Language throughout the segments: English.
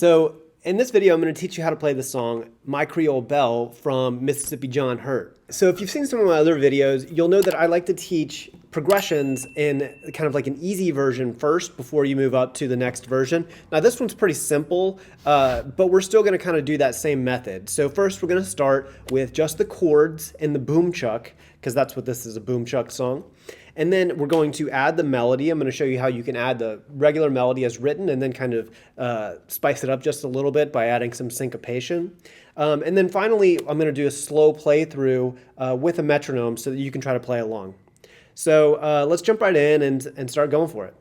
So in this video, I'm going to teach you how to play the song My Creole Belle from Mississippi John Hurt. So if you've seen some of my other videos, you'll know that I like to teach progressions in kind of like an easy version first before you move up to the next version. Now this one's pretty simple, but we're still going to kind of do that same method. So first we're going to start with just the chords and the boom chuck, because that's what this is, a boom chuck song. And then we're going to add the melody. I'm going to show you how you can add the regular melody as written and then kind of spice it up just a little bit by adding some syncopation. And then finally, I'm going to do a slow playthrough with a metronome so that you can try to play along. So let's jump right in and start going for it.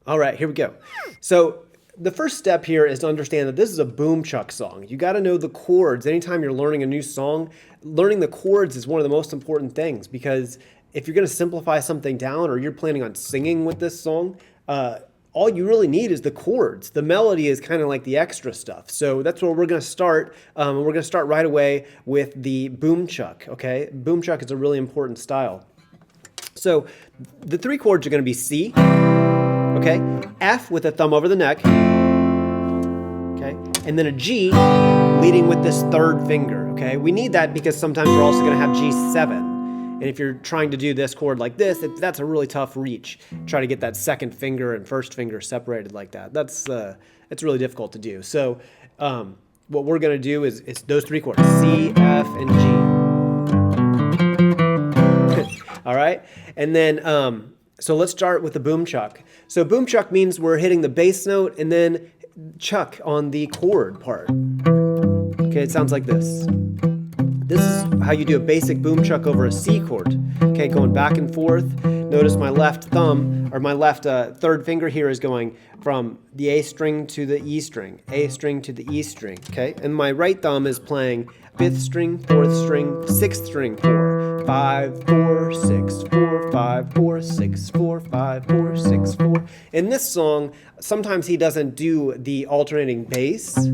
All right, here we go. So the first step here is to understand that this is a boom chuck song. You got to know the chords. Anytime you're learning a new song, learning the chords is one of the most important things, because if you're going to simplify something down or you're planning on singing with this song, all you really need is the chords. The melody is kind of like the extra stuff. So that's where we're going to start. We're going to start right away with the boom chuck, okay? Boom chuck is a really important style. So the three chords are going to be C, okay? F with a thumb over the neck, okay? And then a G leading with this third finger, okay? We need that because sometimes we're also going to have G7. And if you're trying to do this chord like this, that's a really tough reach. Try to get that second finger and first finger separated like that. It's really difficult to do. So what we're going to do is those three chords, C, F, and G. All right? And then, so let's start with the boom chuck. So boom chuck means we're hitting the bass note and then chuck on the chord part. Okay, it sounds like this. This is how you do a basic boom chuck over a C chord. Okay, going back and forth. Notice my left thumb, or my left third finger here is going from the A string to the E string, A string to the E string, okay? And my right thumb is playing 5th string, 4th string, 6th string, 4, 5, 4, 6, 4, 5, 4, 6, 4, 5, 4, 6, 4. In this song, sometimes he doesn't do the alternating bass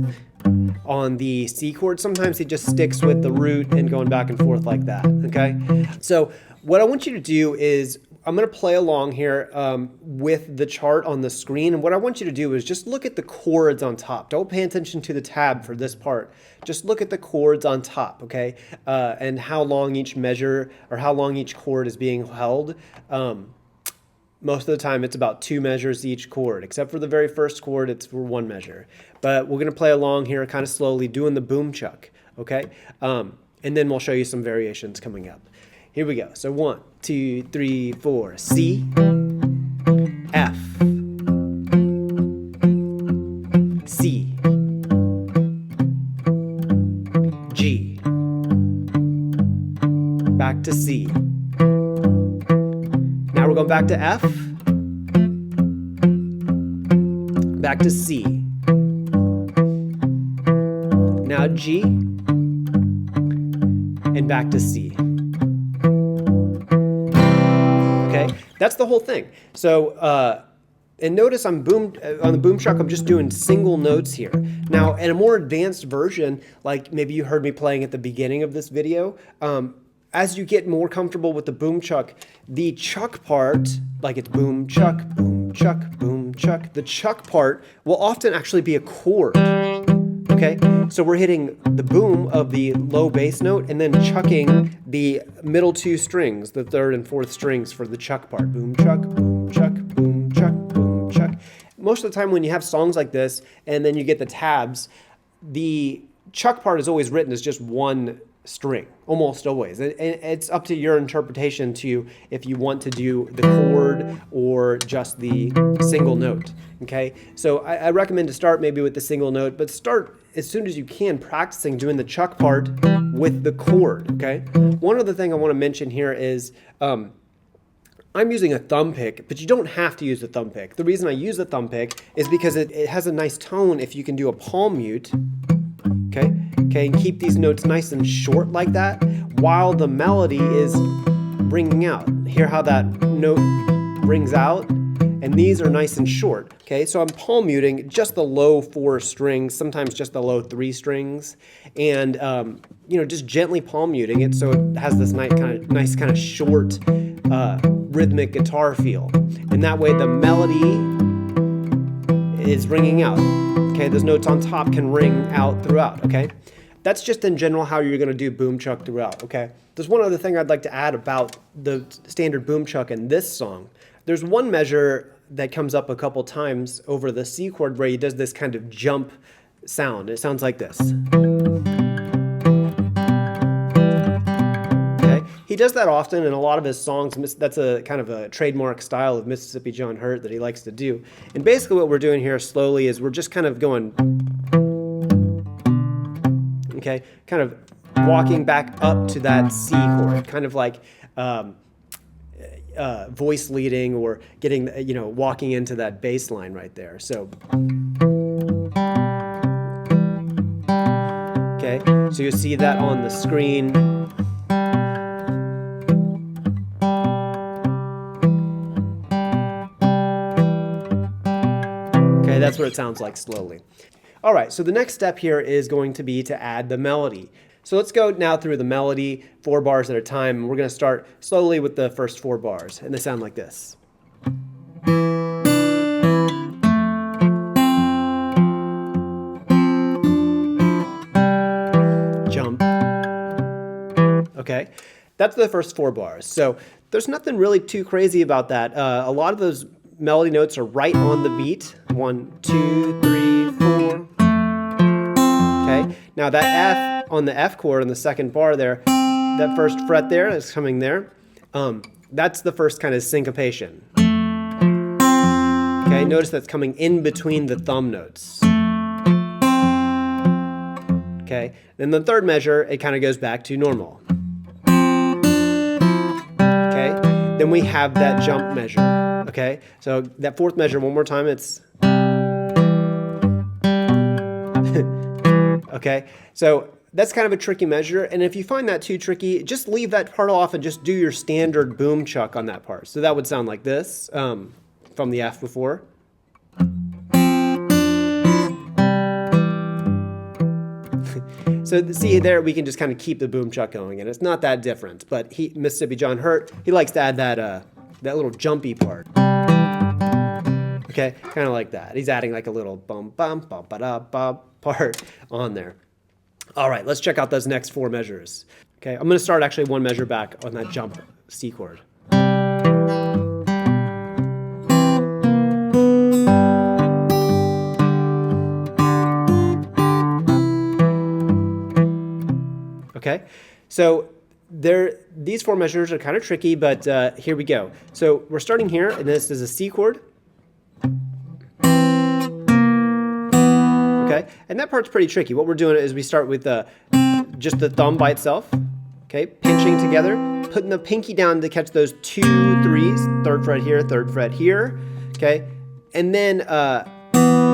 on the C chord. Sometimes he just sticks with the root and going back and forth like that, okay? So what I want you to do is, I'm going to play along here with the chart on the screen, and what I want you to do is just look at the chords on top. Don't pay attention to the tab for this part. Just look at the chords on top, okay? And how long each measure or how long each chord is being held. Most of the time it's about 2 measures each chord, except for the very first chord, it's for 1 measure. But we're going to play along here kind of slowly doing the boom chuck, okay? And then we'll show you some variations coming up. Here we go. So 1, 2, 3, 4. C, F, C, G, back to C. Now we're going back to F, back to C. Now G, and back to C. Okay, that's the whole thing. So, and notice I'm on the boom chuck, I'm just doing single notes here. Now, in a more advanced version, like maybe you heard me playing at the beginning of this video, as you get more comfortable with the boom chuck, the chuck part, like it's boom chuck, boom chuck, boom chuck, the chuck part will often actually be a chord. Okay, so we're hitting the boom of the low bass note and then chucking the middle 2 strings, the 3rd and 4th strings for the chuck part. Boom chuck, boom chuck, boom chuck, boom chuck. Most of the time when you have songs like this and then you get the tabs, the chuck part is always written as just 1 string, almost always. And it's up to your interpretation to if you want to do the chord or just the single note, okay? So I recommend to start maybe with the single note, but start as soon as you can practicing doing the chuck part with the chord, okay? One other thing I want to mention here is I'm using a thumb pick, but you don't have to use a thumb pick. The reason I use the thumb pick is because it has a nice tone if you can do a palm mute, okay? Okay, and keep these notes nice and short like that while the melody is ringing out. Hear how that note rings out? And these are nice and short, okay? So I'm palm muting just the low 4 strings, sometimes just the low 3 strings, and you know, just gently palm muting it so it has this nice kind of short rhythmic guitar feel. And that way the melody is ringing out. Okay, those notes on top can ring out throughout, okay? That's just in general how you're gonna do boom chuck throughout, okay? There's one other thing I'd like to add about the standard boom chuck in this song. There's one measure that comes up a couple times over the C chord where he does this kind of jump sound. It sounds like this. Okay, he does that often in a lot of his songs. That's a kind of a trademark style of Mississippi John Hurt that he likes to do. And basically what we're doing here slowly is we're just kind of going, okay, kind of walking back up to that C chord, kind of like voice leading or getting, walking into that bass line right there. So, okay, so you see that on the screen. Okay, that's what it sounds like slowly. All right, so the next step here is going to be to add the melody. So let's go now through the melody, 4 bars at a time. We're going to start slowly with the first 4 bars, and they sound like this. Jump. Okay, that's the first 4 bars. So there's nothing really too crazy about that. A lot of those melody notes are right on the beat. 1, 2, 3, 4. Okay, now that F on the F chord on the second bar there, that first fret there is coming there. That's the first kind of syncopation. Okay, notice that's coming in between the thumb notes. Okay, then the third measure, it kind of goes back to normal. Okay, then we have that jump measure. Okay, so that fourth measure, one more time, it's okay, so that's kind of a tricky measure, and if you find that too tricky, just leave that part off and just do your standard boom chuck on that part. So that would sound like this from the F before. So see there, we can just kind of keep the boom chuck going, and it's not that different. But Mississippi John Hurt, he likes to add that little jumpy part. Okay, kind of like that. He's adding like a little bum bum bum ba da ba part on there. All right, let's check out those next 4 measures. Okay, I'm going to start actually 1 measure back on that jump C chord. Okay, so these 4 measures are kind of tricky, but here we go. So we're starting here, and this is a C chord. Okay, and that part's pretty tricky. What we're doing is we start with just the thumb by itself, okay, pinching together, putting the pinky down to catch those 2 3s, 3rd fret here, 3rd fret here, okay, and then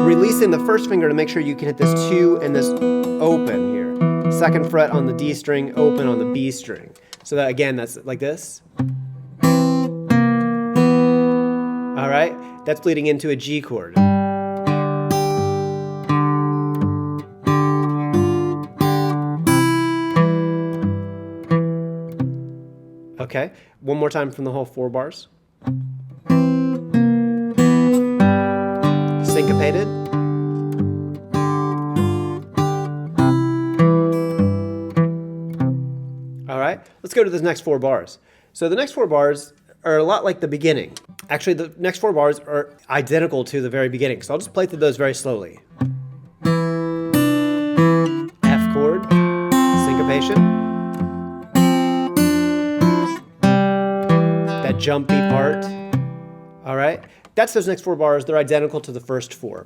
releasing the first finger to make sure you can hit this 2 and this open here. 2nd fret on the D string, open on the B string. So that, again, that's like this. All right, that's bleeding into a G chord. Okay, one more time from the whole 4 bars. Syncopated. All right, let's go to the next 4 bars. So the next 4 bars are a lot like the beginning. Actually, the next 4 bars are identical to the very beginning, so I'll just play through those very slowly. F chord, syncopation. That jumpy part. All right, that's those next 4 bars. They're identical to the first 4.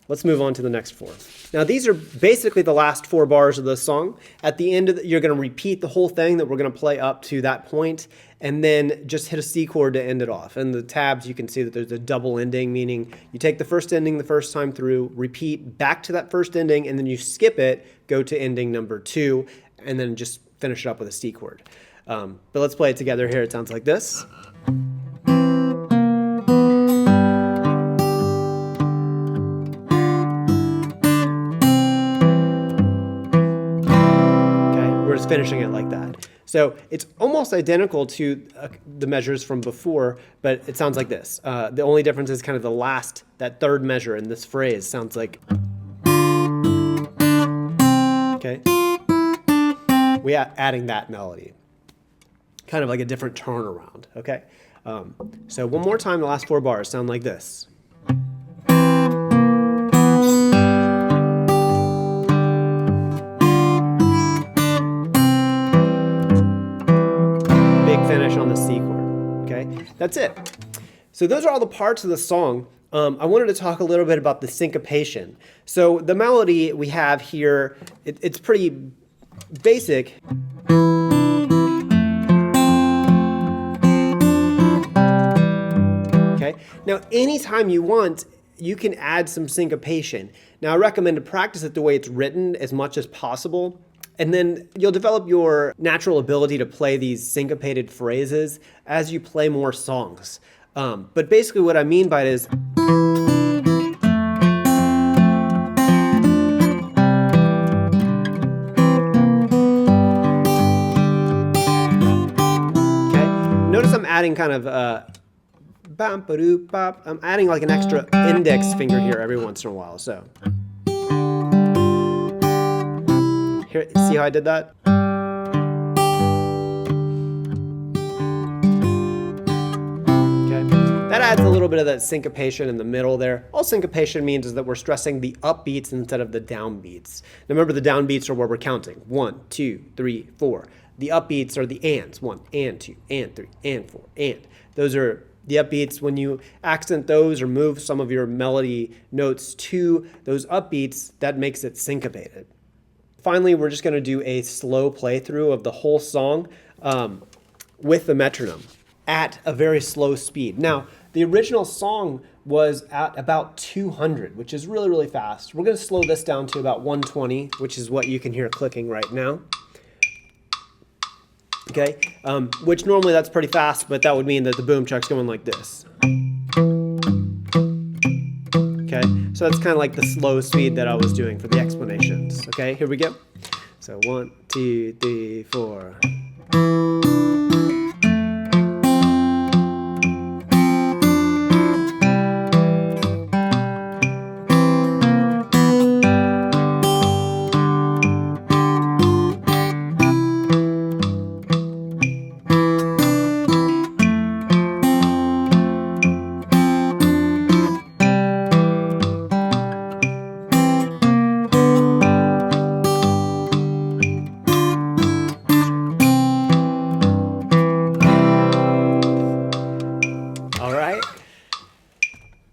Let's move on to the next 4. Now these are basically the last 4 bars of the song. At the end of you're going to repeat the whole thing that we're going to play up to that point, and then just hit a C chord to end it off. And the tabs, you can see that there's a double ending, meaning you take the first ending the first time through, repeat back to that first ending, and then you skip it, go to ending number 2, and then just finish it up with a C chord. But let's play it together here. It sounds like this. Finishing it like that. So it's almost identical to the measures from before, but it sounds like this. The only difference is kind of the last, that 3rd measure in this phrase sounds like. Okay. We are adding that melody. Kind of like a different turnaround, okay? So one more time, the last 4 bars sound like this. Big finish on the C chord, okay? That's it. So those are all the parts of the song. I wanted to talk a little bit about the syncopation. So the melody we have here, it's pretty basic. Okay. Now, anytime you want, you can add some syncopation. Now, I recommend to practice it the way it's written as much as possible. And then you'll develop your natural ability to play these syncopated phrases as you play more songs. But basically what I mean by it is, okay, notice I'm adding kind of I'm adding like an extra index finger here every once in a while. So here, see how I did that? That adds a little bit of that syncopation in the middle there. All syncopation means is that we're stressing the upbeats instead of the downbeats. Now remember, the downbeats are where we're counting. 1, 2, 3, 4. The upbeats are the ands. 1, and 2, and 3, and 4, and. Those are the upbeats. When you accent those or move some of your melody notes to those upbeats, that makes it syncopated. Finally, we're just going to do a slow playthrough of the whole song with the metronome at a very slow speed. Now, the original song was at about 200, which is really, really fast. We're going to slow this down to about 120, which is what you can hear clicking right now. Okay, which normally that's pretty fast, but that would mean that the boom chuck's going like this. Okay, so that's kind of like the slow speed that I was doing for the explanations. Okay, here we go. So 1, 2, 3, 4.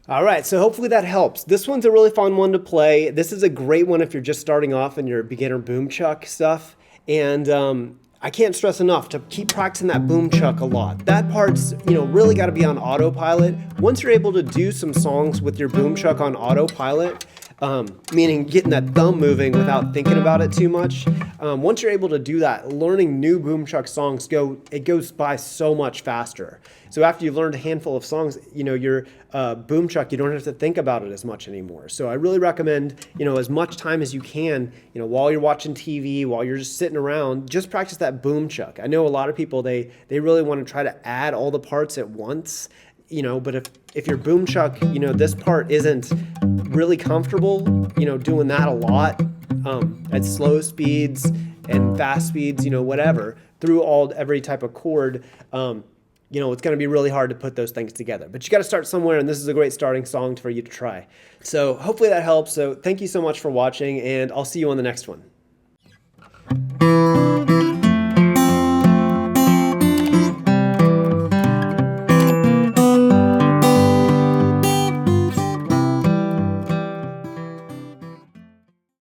All right, so hopefully that helps. This one's a really fun one to play. This is a great one if you're just starting off in your beginner boom chuck stuff. And I can't stress enough to keep practicing that boom chuck a lot. That part's, really got to be on autopilot. Once you're able to do some songs with your boom chuck on autopilot, meaning getting that thumb moving without thinking about it too much. Once you're able to do that, learning new boom chuck songs goes by so much faster. So after you've learned a handful of songs, your boom chuck, you don't have to think about it as much anymore. So I really recommend, as much time as you can, while you're watching TV, while you're just sitting around, just practice that boom chuck. I know a lot of people, they really want to try to add all the parts at once. But if your boom chuck, this part isn't really comfortable, doing that a lot at slow speeds and fast speeds, whatever, through every type of chord, it's going to be really hard to put those things together. But you got to start somewhere, and this is a great starting song for you to try. So hopefully that helps. So thank you so much for watching, and I'll see you on the next one.